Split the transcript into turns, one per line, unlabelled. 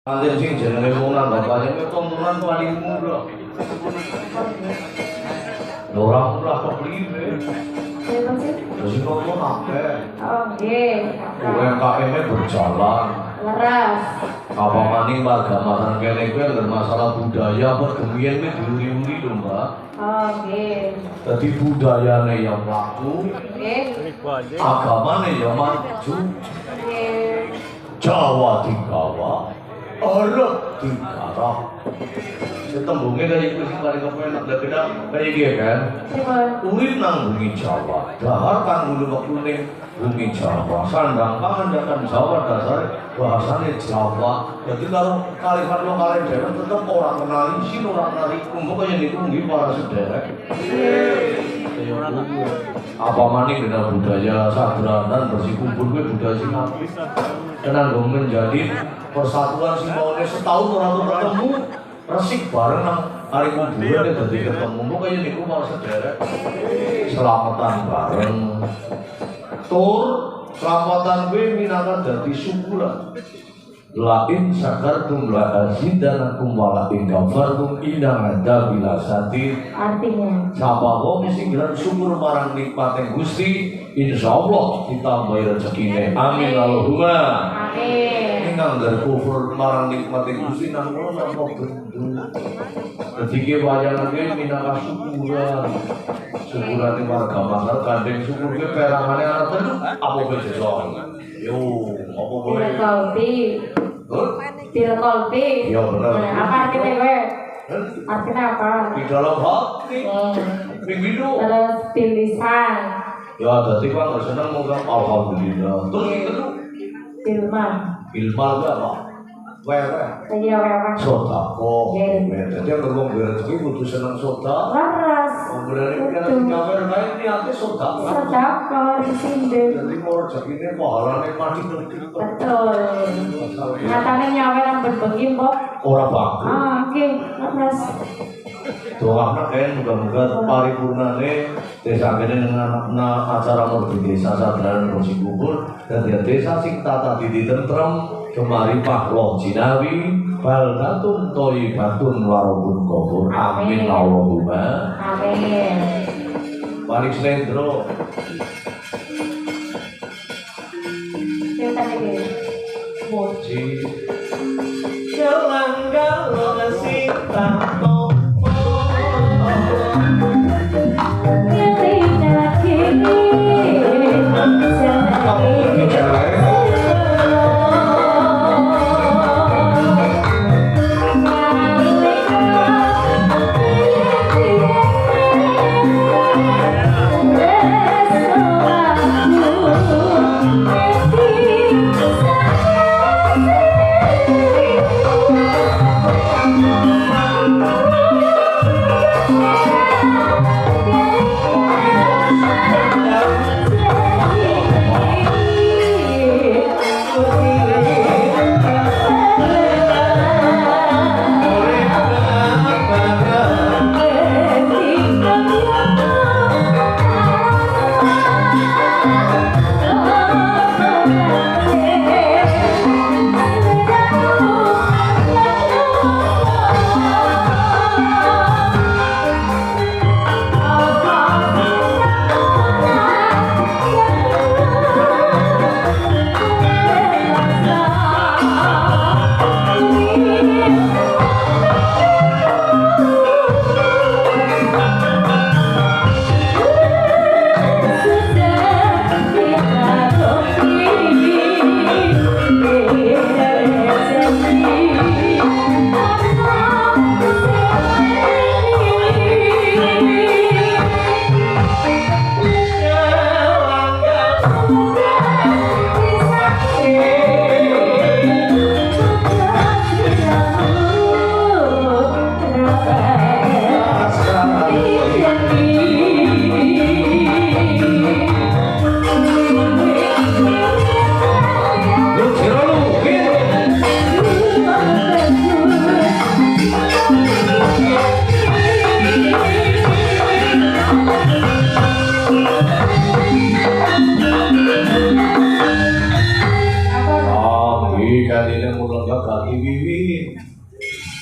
Anjir sing jenenge mulan bapaknya itu mulan paling murah. Orang murah kok priwe? Terus ngomong akeh.
Oke.
UMKM-nya berjalan.
Leras.
Apa maning warga masyarakat kene kuwi ada masalah budaya apa kemien kuwi diuli-uli lho, Mbak.
Oke.
Dadi budayane yang laku,
Oke.
agamane ya maju.
Oke.
Jawa digawa, Arab digarap. Tembungnya kayak gitu sih paling kepenak dan beda kayak gitu kan. Urip nang bumi Jawa, dahar kan bulu kuning bumi Jawa, sandang pangan Jawa dasar bahasanya Jawa. Jadi kalau kalimat lokal daerah tetap orang kenali, sih orang kenali. Kumpul kayak ditunggu para saudara. Apa maning dengan budaya sadranan bersikumpul gue budaya Singapura. Karena gue menjadi persatuan simbolnya setahun orang bertemu. Resik bareng nang hari kuburan ya jadi ketemu pokoknya niku mau sederet selamatan bareng tur selamatan gue minakan jadi syukuran lain sakartum la azidanakum wala in kafartum inna ada bila sati
Artinya
siapa wong sing gelar syukur marang nikmate Gusti insyaallah ditambahi rezekine amin Allahumma
amin.
nang dari kufur marang nikmati Gusti nang ngono nang bendu. Ketika wayang lagi minangka syukuran. Syukuran warga masyarakat kandeng syukur ke perangane anak telu apa wis iso. Yo, apa boleh?
Kolpi. Pil kolpi.
Iya bener.
Apa artinya gue? Artinya apa?
Di dalam hati. Minggu.
Terus pilihan.
Ya, dadi kok nggak seneng mau alhamdulillah. Terus itu
Filman.
ilmal apa? Wewe.
Lagi apa?
Sodako. Jadi yang ngomong rezeki kudu seneng soda.
Leras.
Berarti kan kamar lain ini ate sodako.
Sedekah di sini.
Jadi mau rezekine pahalane mati gede.
Betul. Nyatanya nyawa yang berbagi mbok.
Ora bagus.
Oke. Leras.
Doakan kan muga-muga paripurnane desa kene dengan acara murti desa sadran bersikumpul dan desa sing tata didi tentrem kemari pahloh jinawi baldatun thayyibatun warabun ghafur amin Allahumma
Amin.
balik slendro
Kita lagi.
moji gelanggang sinta Ih,